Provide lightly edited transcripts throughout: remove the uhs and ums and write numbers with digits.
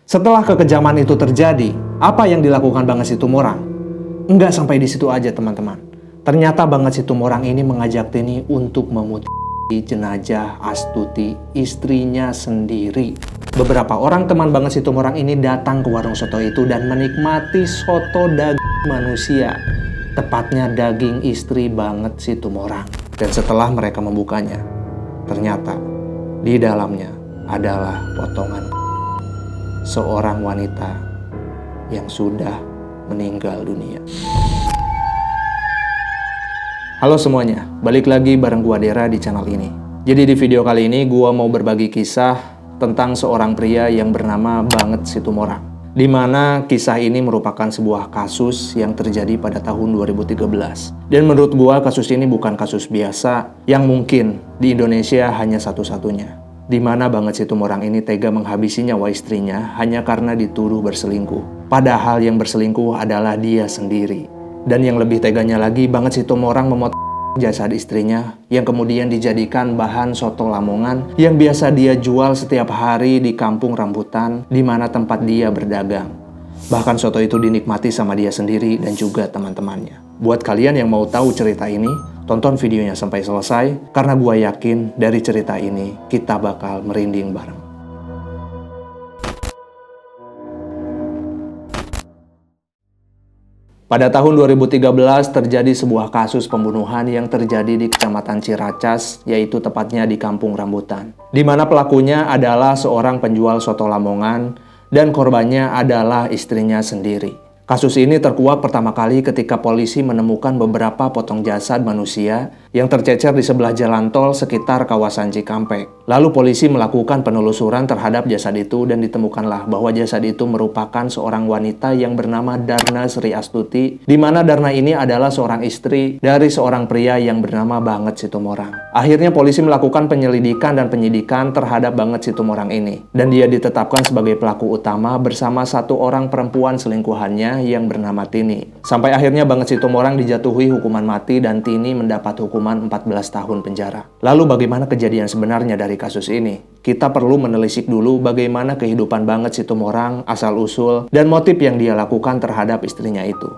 Setelah kekejaman itu terjadi, apa yang dilakukan Banget Situmorang? Enggak sampai di situ aja teman-teman. Ternyata Banget Situmorang ini mengajak Tini untuk memutih jenazah Astuti, istrinya sendiri. Beberapa orang teman Banget Situmorang ini datang ke warung soto itu dan menikmati soto daging manusia. Tepatnya daging istri Banget Situmorang. Dan setelah mereka membukanya, ternyata di dalamnya adalah potongan seorang wanita yang sudah meninggal dunia. Halo semuanya, balik lagi bareng gua Dera di channel ini. Jadi di video kali ini gua mau berbagi kisah tentang seorang pria yang bernama Banget Situmorang. Di mana kisah ini merupakan sebuah kasus yang terjadi pada tahun 2013. Dan menurut gua kasus ini bukan kasus biasa yang mungkin di Indonesia hanya satu-satunya. Di mana Banget Situmorang ini tega menghabisi nyawa istrinya hanya karena dituduh berselingkuh. Padahal yang berselingkuh adalah dia sendiri. Dan yang lebih teganya lagi, Banget Situmorang memotong jasad istrinya yang kemudian dijadikan bahan soto Lamongan yang biasa dia jual setiap hari di Kampung Rambutan di mana tempat dia berdagang. Bahkan soto itu dinikmati sama dia sendiri dan juga teman-temannya. Buat kalian yang mau tahu cerita ini, tonton videonya sampai selesai, karena gue yakin dari cerita ini kita bakal merinding bareng. Pada tahun 2013 terjadi sebuah kasus pembunuhan yang terjadi di Kecamatan Ciracas, yaitu tepatnya di Kampung Rambutan. Di mana pelakunya adalah seorang penjual soto Lamongan dan korbannya adalah istrinya sendiri. Kasus ini terkuak pertama kali ketika polisi menemukan beberapa potong jasad manusia yang tercecer di sebelah jalan tol sekitar kawasan Cikampek. Lalu polisi melakukan penelusuran terhadap jasad itu dan ditemukanlah bahwa jasad itu merupakan seorang wanita yang bernama Darna Sri Astuti, di mana Darna ini adalah seorang istri dari seorang pria yang bernama Banget Situmorang. Akhirnya polisi melakukan penyelidikan dan penyidikan terhadap Banget Situmorang ini, dan dia ditetapkan sebagai pelaku utama bersama satu orang perempuan selingkuhannya yang bernama Tini. Sampai akhirnya Banget Situmorang dijatuhi hukuman mati dan Tini mendapat hukuman 14 tahun penjara. Lalu bagaimana kejadian sebenarnya dari kasus ini? Kita perlu menelisik dulu bagaimana kehidupan Banget Situmorang, asal-usul, dan motif yang dia lakukan terhadap istrinya itu.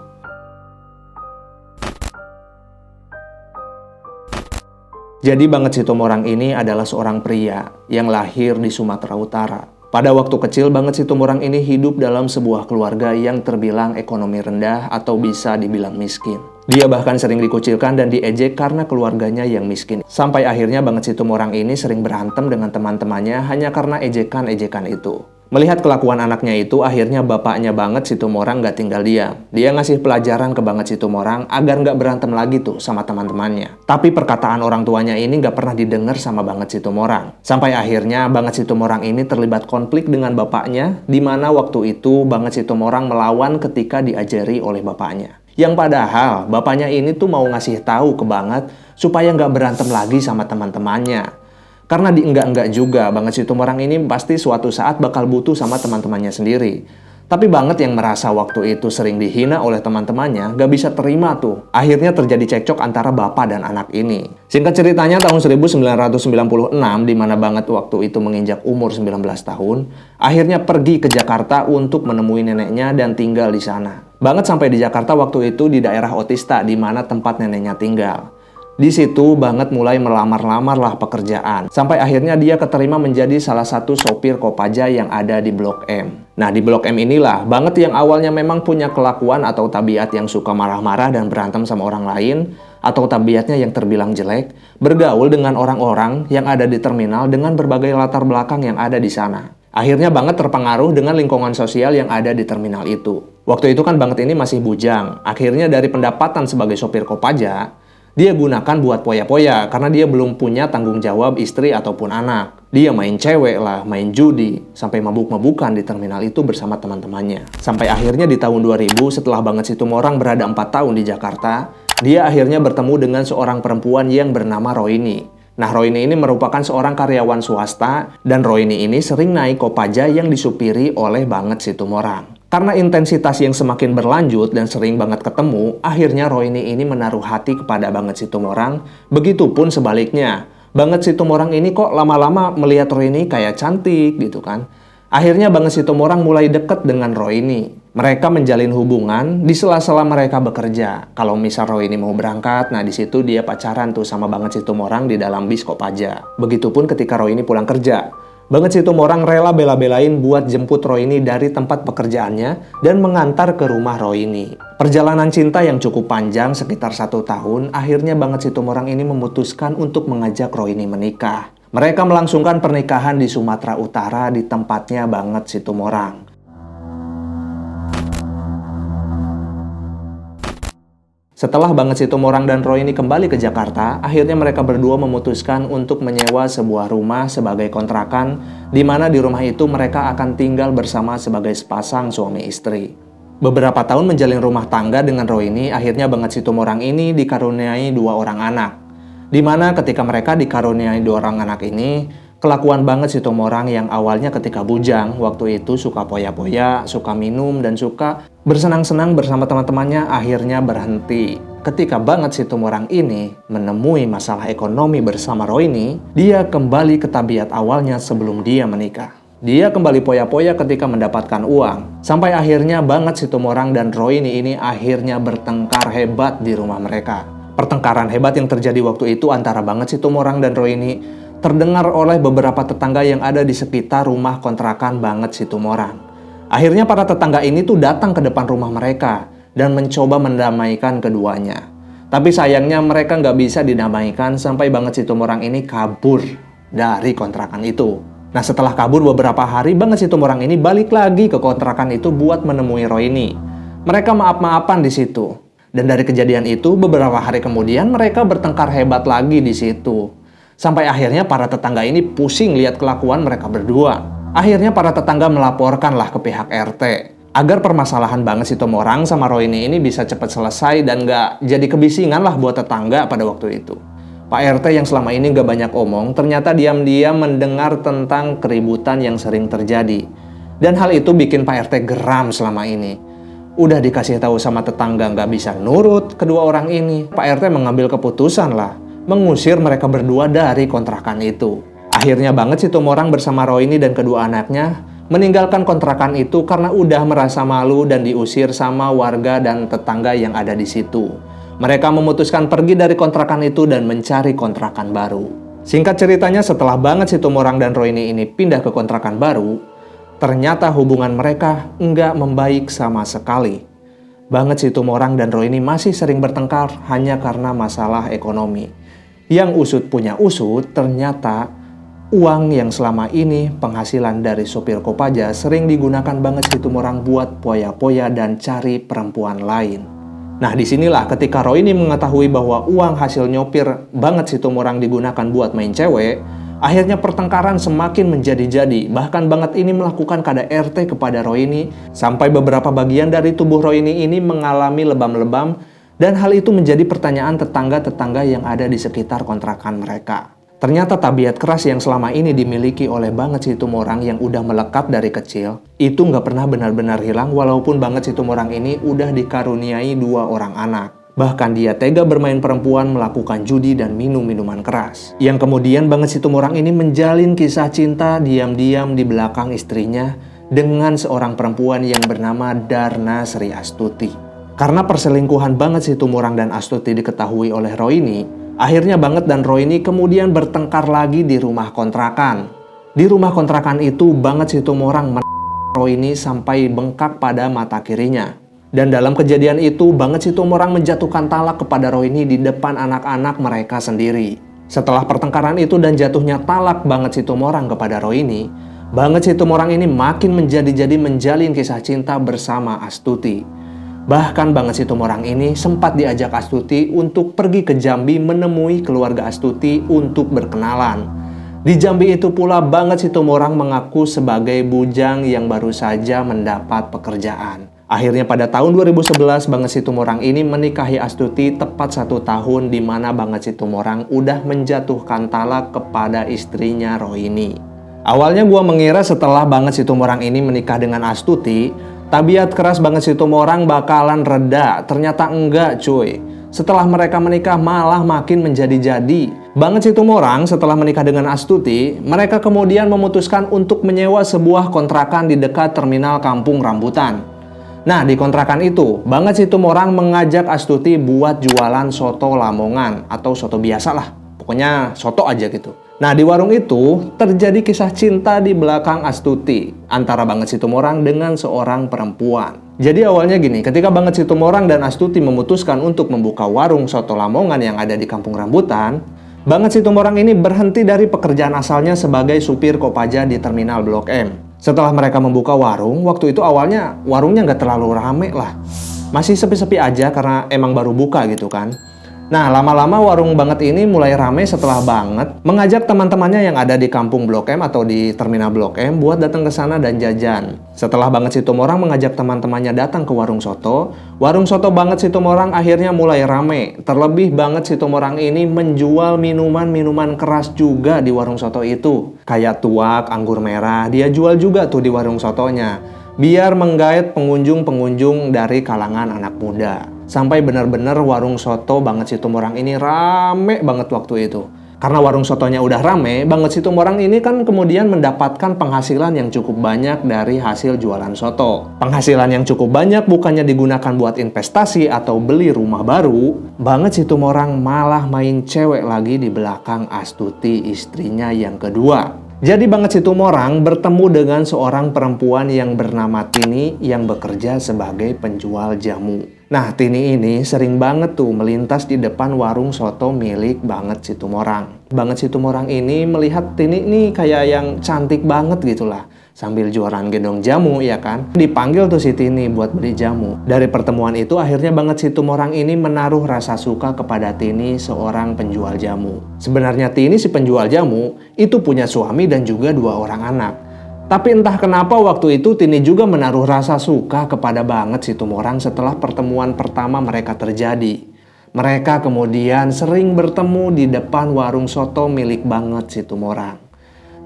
Jadi Banget Situmorang ini adalah seorang pria yang lahir di Sumatera Utara. Pada waktu kecil, Banget Situmorang ini hidup dalam sebuah keluarga yang terbilang ekonomi rendah atau bisa dibilang miskin. Dia bahkan sering dikucilkan dan diejek karena keluarganya yang miskin. Sampai akhirnya Banget Situmorang ini sering berantem dengan teman-temannya hanya karena ejekan-ejekan itu. Melihat kelakuan anaknya itu, akhirnya bapaknya Banget Situmorang gak tinggal diam. Dia ngasih pelajaran ke Banget Situmorang agar gak berantem lagi tuh sama teman-temannya. Tapi perkataan orang tuanya ini gak pernah didengar sama Banget Situmorang. Sampai akhirnya Banget Situmorang ini terlibat konflik dengan bapaknya, di mana waktu itu Banget Situmorang melawan ketika diajari oleh bapaknya. Yang padahal bapaknya ini tuh mau ngasih tahu ke Banget supaya nggak berantem lagi sama teman-temannya. Karena di enggak-enggak juga, Banget Situmorang ini pasti suatu saat bakal butuh sama teman-temannya sendiri. Tapi Banget yang merasa waktu itu sering dihina oleh teman-temannya, gak bisa terima tuh. Akhirnya terjadi cekcok antara bapak dan anak ini. Singkat ceritanya tahun 1996, di mana Banget waktu itu menginjak umur 19 tahun, akhirnya pergi ke Jakarta untuk menemui neneknya dan tinggal di sana. Banget sampai di Jakarta waktu itu di daerah Otista, di mana tempat neneknya tinggal. Di situ Banget mulai melamar-lamar lah pekerjaan. Sampai akhirnya dia keterima menjadi salah satu sopir Kopaja yang ada di Blok M. Nah, di Blok M inilah Banget yang awalnya memang punya kelakuan atau tabiat yang suka marah-marah dan berantem sama orang lain, atau tabiatnya yang terbilang jelek, bergaul dengan orang-orang yang ada di terminal dengan berbagai latar belakang yang ada di sana. Akhirnya Banget terpengaruh dengan lingkungan sosial yang ada di terminal itu. Waktu itu kan Banget ini masih bujang. Akhirnya dari pendapatan sebagai sopir Kopaja, dia gunakan buat poya-poya karena dia belum punya tanggung jawab istri ataupun anak. Dia main cewek lah, main judi, sampai mabuk-mabukan di terminal itu bersama teman-temannya. Sampai akhirnya di tahun 2000 setelah Banget Situmorang berada 4 tahun di Jakarta, dia akhirnya bertemu dengan seorang perempuan yang bernama Roini. Nah, Roini ini merupakan seorang karyawan swasta dan Roini ini sering naik Kopaja yang disupiri oleh Banget Situmorang. Karena intensitas yang semakin berlanjut dan sering banget ketemu, akhirnya Roini ini menaruh hati kepada Banget Situmorang. Begitupun sebaliknya, Banget Situmorang ini kok lama-lama melihat Roini kayak cantik gitu kan. Akhirnya Banget Situmorang mulai deket dengan Rohini. Mereka menjalin hubungan di sela-sela mereka bekerja. Kalau misal Rohini mau berangkat, nah di situ dia pacaran tuh sama Banget Situmorang di dalam bis Kopaja. Begitupun ketika Rohini pulang kerja. Banget Situmorang rela bela-belain buat jemput Rohini dari tempat pekerjaannya dan mengantar ke rumah Rohini. Perjalanan cinta yang cukup panjang sekitar 1 tahun, akhirnya Banget Situmorang ini memutuskan untuk mengajak Rohini menikah. Mereka melangsungkan pernikahan di Sumatera Utara di tempatnya Banget Situmorang. Setelah Banget Situmorang dan Rohini kembali ke Jakarta, akhirnya mereka berdua memutuskan untuk menyewa sebuah rumah sebagai kontrakan, di mana di rumah itu mereka akan tinggal bersama sebagai sepasang suami istri. Beberapa tahun menjalin rumah tangga dengan Rohini, akhirnya Banget Situmorang ini dikaruniai 2 orang anak. Di mana ketika mereka dikaruniai 2 orang anak ini, kelakuan Banget Situmorang yang awalnya ketika bujang, waktu itu suka poya-poya, suka minum, dan suka bersenang-senang bersama teman-temannya akhirnya berhenti. Ketika Banget Situmorang ini menemui masalah ekonomi bersama Rohini, dia kembali ke tabiat awalnya sebelum dia menikah. Dia kembali poya-poya ketika mendapatkan uang. Sampai akhirnya Banget Situmorang dan Rohini ini akhirnya bertengkar hebat di rumah mereka. Pertengkaran hebat yang terjadi waktu itu antara Banget Situmorang dan Rohini terdengar oleh beberapa tetangga yang ada di sekitar rumah kontrakan Banget Situmorang. Akhirnya para tetangga ini tuh datang ke depan rumah mereka dan mencoba mendamaikan keduanya. Tapi sayangnya mereka nggak bisa didamaikan sampai Banget Situmorang ini kabur dari kontrakan itu. Nah setelah kabur beberapa hari, Banget Situmorang ini balik lagi ke kontrakan itu buat menemui Rohini. Mereka maaf-maafan di situ. Dan dari kejadian itu, beberapa hari kemudian mereka bertengkar hebat lagi di situ. Sampai akhirnya para tetangga ini pusing lihat kelakuan mereka berdua. Akhirnya para tetangga melaporkanlah ke pihak RT. Agar permasalahan Banget Situmorang sama Rohini ini bisa cepat selesai dan nggak jadi kebisingan lah buat tetangga pada waktu itu. Pak RT yang selama ini nggak banyak omong, ternyata diam-diam mendengar tentang keributan yang sering terjadi. Dan hal itu bikin Pak RT geram selama ini. Udah dikasih tahu sama tetangga nggak bisa nurut kedua orang ini. Pak RT mengambil keputusan lah, mengusir mereka berdua dari kontrakan itu. Akhirnya Banget Situmorang bersama Rohini dan kedua anaknya meninggalkan kontrakan itu karena udah merasa malu dan diusir sama warga dan tetangga yang ada di situ. Mereka memutuskan pergi dari kontrakan itu dan mencari kontrakan baru. Singkat ceritanya, setelah Banget Situmorang dan Rohini ini pindah ke kontrakan baru, ternyata hubungan mereka nggak membaik sama sekali. Banget Situmorang dan Rohini masih sering bertengkar hanya karena masalah ekonomi. Yang usut punya usut, ternyata uang yang selama ini penghasilan dari sopir Kopaja sering digunakan Banget Situmorang buat poya-poya dan cari perempuan lain. Nah disinilah ketika Rohini mengetahui bahwa uang hasil nyopir Banget Situmorang digunakan buat main cewek, akhirnya pertengkaran semakin menjadi-jadi. Bahkan Banget ini melakukan KDRT kepada Rohini sampai beberapa bagian dari tubuh Rohini ini mengalami lebam-lebam, dan hal itu menjadi pertanyaan tetangga-tetangga yang ada di sekitar kontrakan mereka. Ternyata tabiat keras yang selama ini dimiliki oleh Banget Situmorang yang udah melekat dari kecil, itu nggak pernah benar-benar hilang walaupun Banget Situmorang ini udah dikaruniai 2 orang anak. Bahkan dia tega bermain perempuan, melakukan judi dan minum minuman keras. Yang kemudian Banget Situmorang ini menjalin kisah cinta diam-diam di belakang istrinya dengan seorang perempuan yang bernama Darna Sri Astuti. Karena perselingkuhan Banget Situmorang dan Astuti diketahui oleh Rohini, akhirnya Banget dan Rohini kemudian bertengkar lagi di rumah kontrakan. Di rumah kontrakan itu Banget Situmorang Rohini sampai bengkak pada mata kirinya. Dan dalam kejadian itu Banget Situmorang menjatuhkan talak kepada Rohini di depan anak-anak mereka sendiri. Setelah pertengkaran itu dan jatuhnya talak Banget Situmorang kepada Rohini, Banget Situmorang ini makin menjadi-jadi menjalin kisah cinta bersama Astuti. Bahkan Banget Situmorang ini sempat diajak Astuti untuk pergi ke Jambi menemui keluarga Astuti untuk berkenalan. Di Jambi itu pula Banget Situmorang mengaku sebagai bujang yang baru saja mendapat pekerjaan. Akhirnya pada tahun 2011 Banget Situmorang ini menikahi Astuti tepat 1 tahun, di mana Banget Situmorang udah menjatuhkan talak kepada istrinya Rohini. Awalnya gua mengira setelah Banget Situmorang ini menikah dengan Astuti, tabiat keras Banget Situmorang bakalan reda. Ternyata enggak cuy. Setelah mereka menikah malah makin menjadi-jadi. Banget Situmorang setelah menikah dengan Astuti, mereka kemudian memutuskan untuk menyewa sebuah kontrakan di dekat terminal Kampung Rambutan. Nah, di kontrakan itu, Banget Situmorang mengajak Astuti buat jualan soto Lamongan atau soto biasa lah. Pokoknya soto aja gitu. Nah, di warung itu terjadi kisah cinta di belakang Astuti antara Banget Situmorang dengan seorang perempuan. Jadi awalnya gini, ketika Banget Situmorang dan Astuti memutuskan untuk membuka warung soto Lamongan yang ada di Kampung Rambutan, Banget Situmorang ini berhenti dari pekerjaan asalnya sebagai supir Kopaja di Terminal Blok M. Setelah mereka membuka warung, waktu itu awalnya warungnya nggak terlalu rame lah. Masih sepi-sepi aja karena emang baru buka gitu kan. Nah, lama-lama warung Banget ini mulai rame setelah Banget mengajak teman-temannya yang ada di Kampung Blok M atau di Terminal Blok M buat datang ke sana dan jajan. Setelah Banget Situmorang mengajak teman-temannya datang ke warung soto Banget Situmorang akhirnya mulai rame. Terlebih Banget Situmorang ini menjual minuman-minuman keras juga di warung soto itu. Kayak tuak, anggur merah, dia jual juga tuh di warung sotonya. Biar menggait pengunjung-pengunjung dari kalangan anak muda. Sampai benar-benar warung soto Banget Situmorang ini rame banget waktu itu. Karena warung sotonya udah rame, Banget Situmorang ini kan kemudian mendapatkan penghasilan yang cukup banyak dari hasil jualan soto. Penghasilan yang cukup banyak bukannya digunakan buat investasi atau beli rumah baru, Banget Situmorang malah main cewek lagi di belakang Astuti, istrinya yang kedua. Jadi Banget Situmorang bertemu dengan seorang perempuan yang bernama Tini yang bekerja sebagai penjual jamu. Nah, Tini ini sering banget tuh melintas di depan warung soto milik Banget Situmorang. Banget Situmorang ini melihat Tini ini kayak yang cantik banget gitulah. Sambil jualan gendong jamu ya kan. Dipanggil tuh si Tini buat beli jamu. Dari pertemuan itu akhirnya Banget Situmorang ini menaruh rasa suka kepada Tini, seorang penjual jamu. Sebenarnya Tini si penjual jamu itu punya suami dan juga 2 orang anak. Tapi entah kenapa waktu itu Tini juga menaruh rasa suka kepada Banget Situmorang setelah pertemuan pertama mereka terjadi. Mereka kemudian sering bertemu di depan warung soto milik Banget Situmorang.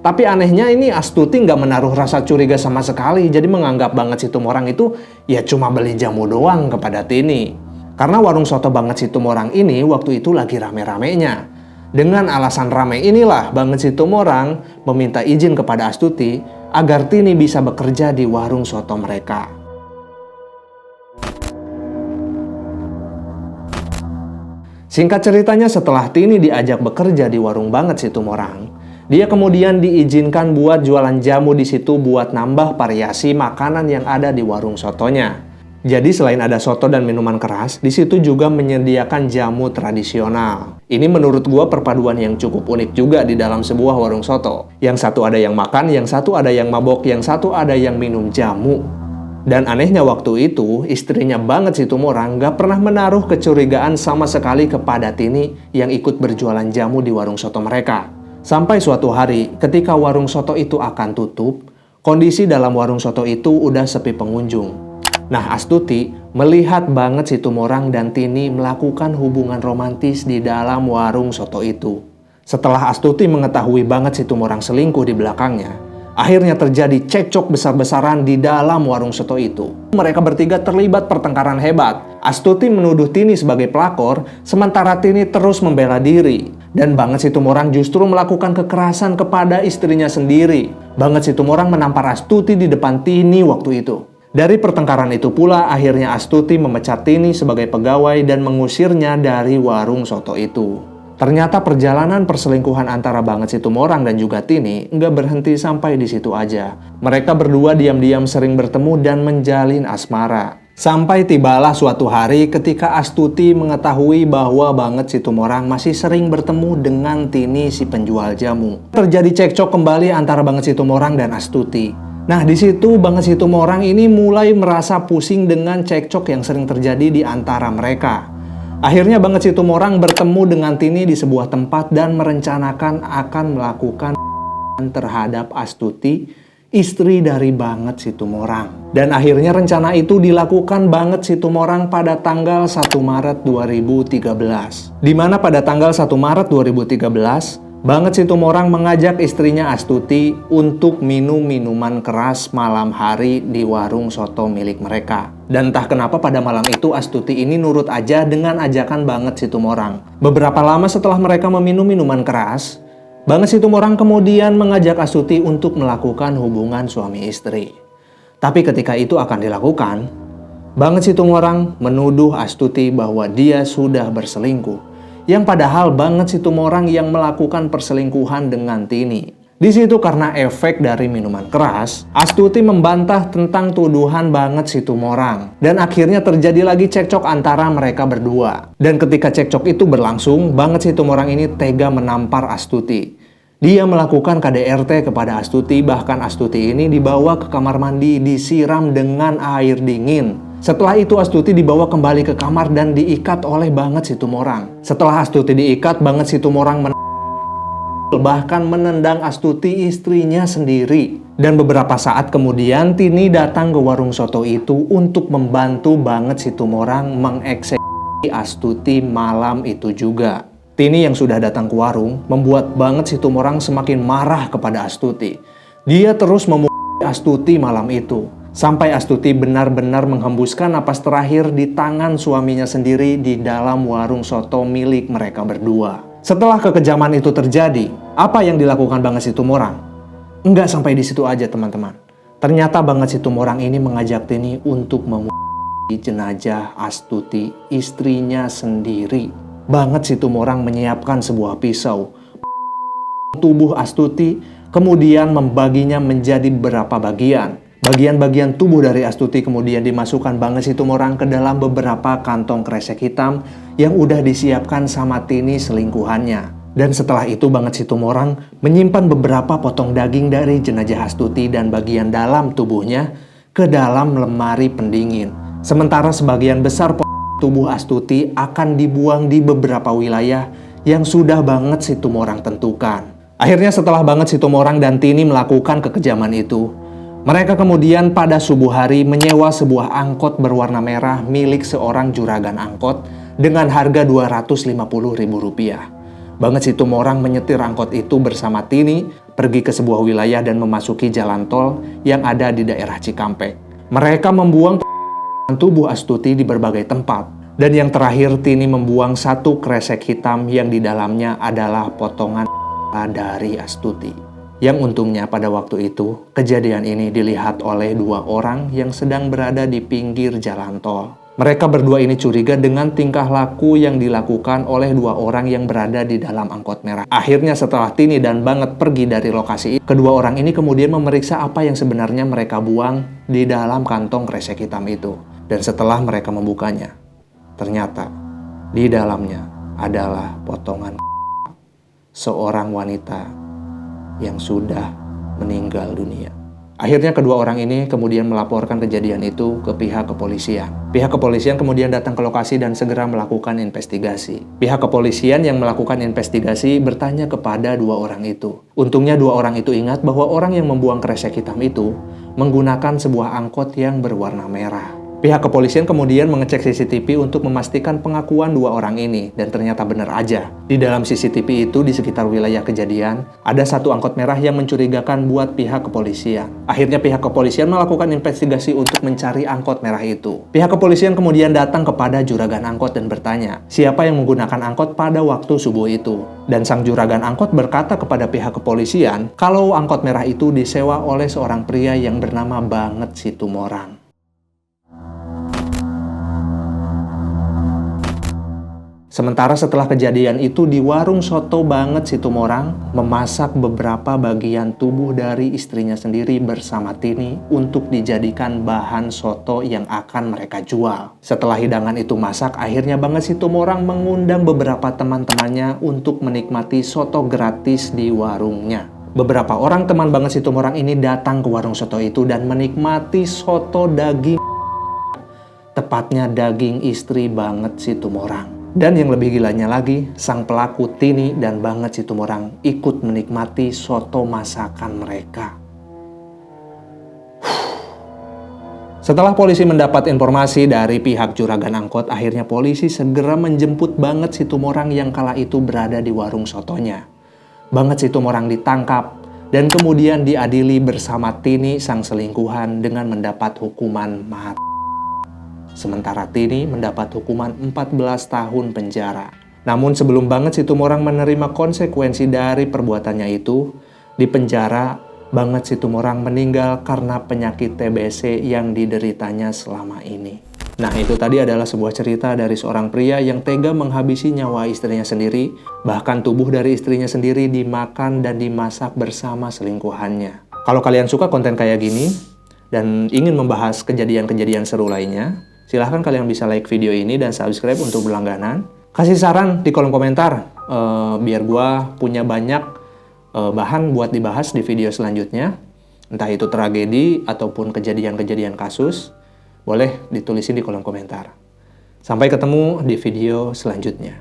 Tapi anehnya ini Astuti nggak menaruh rasa curiga sama sekali. Jadi menganggap Banget Situmorang itu ya cuma beli jamu doang kepada Tini. Karena warung soto Banget Situmorang ini waktu itu lagi rame-ramenya. Dengan alasan rame inilah Banget Situmorang meminta izin kepada Astuti agar Tini bisa bekerja di warung soto mereka. Singkat ceritanya setelah Tini diajak bekerja di warung Banget Situmorang, dia kemudian diizinkan buat jualan jamu di situ buat nambah variasi makanan yang ada di warung sotonya. Jadi selain ada soto dan minuman keras, di situ juga menyediakan jamu tradisional. Ini menurut gua perpaduan yang cukup unik juga di dalam sebuah warung soto. Yang satu ada yang makan, yang satu ada yang mabok, yang satu ada yang minum jamu. Dan anehnya waktu itu, istrinya Banget Situmorang gak pernah menaruh kecurigaan sama sekali kepada Tini yang ikut berjualan jamu di warung soto mereka. Sampai suatu hari, ketika warung soto itu akan tutup, kondisi dalam warung soto itu udah sepi pengunjung. Nah, Astuti melihat Banget Situmorang dan Tini melakukan hubungan romantis di dalam warung soto itu. Setelah Astuti mengetahui Banget Situmorang selingkuh di belakangnya, akhirnya terjadi cekcok besar-besaran di dalam warung soto itu. Mereka bertiga terlibat pertengkaran hebat. Astuti menuduh Tini sebagai pelakor, sementara Tini terus membela diri. Dan Banget Situmorang justru melakukan kekerasan kepada istrinya sendiri. Banget Situmorang menampar Astuti di depan Tini waktu itu. Dari pertengkaran itu pula akhirnya Astuti memecat Tini sebagai pegawai dan mengusirnya dari warung soto itu. Ternyata perjalanan perselingkuhan antara Banget Situmorang dan juga Tini nggak berhenti sampai di situ aja. Mereka berdua diam-diam sering bertemu dan menjalin asmara. Sampai tibalah suatu hari ketika Astuti mengetahui bahwa Banget Situmorang masih sering bertemu dengan Tini si penjual jamu. Terjadi cekcok kembali antara Banget Situmorang dan Astuti. Nah, di situ Banget Situmorang ini mulai merasa pusing dengan cekcok yang sering terjadi di antara mereka. Akhirnya Banget Situmorang bertemu dengan Tini di sebuah tempat dan merencanakan akan melakukan terhadap Astuti, istri dari Banget Situmorang. Dan akhirnya rencana itu dilakukan Banget Situmorang pada tanggal 1 Maret 2013. Di mana pada tanggal 1 Maret 2013, Banget Situmorang mengajak istrinya Astuti untuk minum minuman keras malam hari di warung soto milik mereka. Dan entah kenapa pada malam itu Astuti ini nurut aja dengan ajakan Banget Situmorang. Beberapa lama setelah mereka meminum minuman keras, Banget Situmorang kemudian mengajak Astuti untuk melakukan hubungan suami istri. Tapi ketika itu akan dilakukan, Banget Situmorang menuduh Astuti bahwa dia sudah berselingkuh. Yang padahal Banget Situmorang yang melakukan perselingkuhan dengan Tini. Di situ karena efek dari minuman keras, Astuti membantah tentang tuduhan Banget Situmorang. Dan akhirnya terjadi lagi cekcok antara mereka berdua. Dan ketika cekcok itu berlangsung, Banget Situmorang ini tega menampar Astuti. Dia melakukan KDRT kepada Astuti, bahkan Astuti ini dibawa ke kamar mandi disiram dengan air dingin. Setelah itu Astuti dibawa kembali ke kamar dan diikat oleh Banget Situmorang. Setelah Astuti diikat, Banget Situmorang bahkan menendang Astuti istrinya sendiri. Dan beberapa saat kemudian Tini datang ke warung soto itu untuk membantu Banget Situmorang mengeksekusi Astuti malam itu juga. Tini yang sudah datang ke warung membuat Banget Situmorang semakin marah kepada Astuti. Dia terus memukuli Astuti malam itu. Sampai Astuti benar-benar menghembuskan napas terakhir di tangan suaminya sendiri di dalam warung soto milik mereka berdua. Setelah kekejaman itu terjadi, apa yang dilakukan Banget Situmorang? Enggak sampai di situ aja teman-teman. Ternyata Banget Situmorang ini mengajak Tini untuk memukuli jenazah Astuti, istrinya sendiri. Banget Situmorang menyiapkan sebuah pisau, tubuh Astuti, kemudian membaginya menjadi beberapa bagian. Bagian-bagian tubuh dari Astuti kemudian dimasukkan Banget Situmorang ke dalam beberapa kantong kresek hitam yang udah disiapkan sama Tini selingkuhannya. Dan setelah itu Banget Situmorang menyimpan beberapa potong daging dari jenazah Astuti dan bagian dalam tubuhnya ke dalam lemari pendingin. Sementara sebagian besar tubuh Astuti akan dibuang di beberapa wilayah yang sudah Banget Situmorang tentukan. Akhirnya setelah Banget Situmorang dan Tini melakukan kekejaman itu, mereka kemudian pada subuh hari menyewa sebuah angkot berwarna merah milik seorang juragan angkot dengan harga Rp250.000. Banget Situmorang menyetir angkot itu bersama Tini pergi ke sebuah wilayah dan memasuki jalan tol yang ada di daerah Cikampek. Mereka membuang tubuh Astuti di berbagai tempat. Dan yang terakhir Tini membuang satu kresek hitam yang di dalamnya adalah potongan dari Astuti. Yang untungnya pada waktu itu, kejadian ini dilihat oleh dua orang yang sedang berada di pinggir jalan tol. Mereka berdua ini curiga dengan tingkah laku yang dilakukan oleh dua orang yang berada di dalam angkot merah. Akhirnya setelah Tini dan Banget pergi dari lokasi, kedua orang ini kemudian memeriksa apa yang sebenarnya mereka buang di dalam kantong kresek hitam itu. Dan setelah mereka membukanya, ternyata di dalamnya adalah potongan seorang wanita yang sudah meninggal dunia. Akhirnya kedua orang ini kemudian melaporkan kejadian itu ke pihak kepolisian. Pihak kepolisian kemudian datang ke lokasi dan segera melakukan investigasi. Pihak kepolisian yang melakukan investigasi bertanya kepada dua orang itu. Untungnya dua orang itu ingat bahwa orang yang membuang kresek hitam itu menggunakan sebuah angkot yang berwarna merah. Pihak kepolisian kemudian mengecek CCTV untuk memastikan pengakuan dua orang ini, dan ternyata benar aja. Di dalam CCTV itu di sekitar wilayah kejadian, ada satu angkot merah yang mencurigakan buat pihak kepolisian. Akhirnya pihak kepolisian melakukan investigasi untuk mencari angkot merah itu. Pihak kepolisian kemudian datang kepada juragan angkot dan bertanya, siapa yang menggunakan angkot pada waktu subuh itu? Dan sang juragan angkot berkata kepada pihak kepolisian, kalau angkot merah itu disewa oleh seorang pria yang bernama Banget Situmorang. Sementara setelah kejadian itu di warung soto Banget Situmorang memasak beberapa bagian tubuh dari istrinya sendiri bersama Tini untuk dijadikan bahan soto yang akan mereka jual. Setelah hidangan itu masak, akhirnya Banget Situmorang mengundang beberapa teman-temannya untuk menikmati soto gratis di warungnya. Beberapa orang teman Banget Situmorang ini datang ke warung soto itu dan menikmati soto daging, tepatnya daging istri Banget Situmorang. Dan yang lebih gilanya lagi, sang pelaku Tini dan Banget Situmorang ikut menikmati soto masakan mereka. Setelah polisi mendapat informasi dari pihak juragan angkot, akhirnya polisi segera menjemput Banget Situmorang yang kala itu berada di warung sotonya. Banget Situmorang ditangkap dan kemudian diadili bersama Tini sang selingkuhan dengan mendapat hukuman mati. Sementara Tini mendapat hukuman 14 tahun penjara. Namun sebelum Banget Situmorang menerima konsekuensi dari perbuatannya itu, di penjara Banget Situmorang meninggal karena penyakit TBC yang dideritanya selama ini. Nah, itu tadi adalah sebuah cerita dari seorang pria yang tega menghabisi nyawa istrinya sendiri, bahkan tubuh dari istrinya sendiri dimakan dan dimasak bersama selingkuhannya. Kalau kalian suka konten kayak gini, dan ingin membahas kejadian-kejadian seru lainnya, silahkan kalian bisa like video ini dan subscribe untuk berlangganan. Kasih saran di kolom komentar, biar gua punya banyak bahan buat dibahas di video selanjutnya. Entah itu tragedi ataupun kejadian-kejadian kasus. Boleh ditulisin di kolom komentar. Sampai ketemu di video selanjutnya.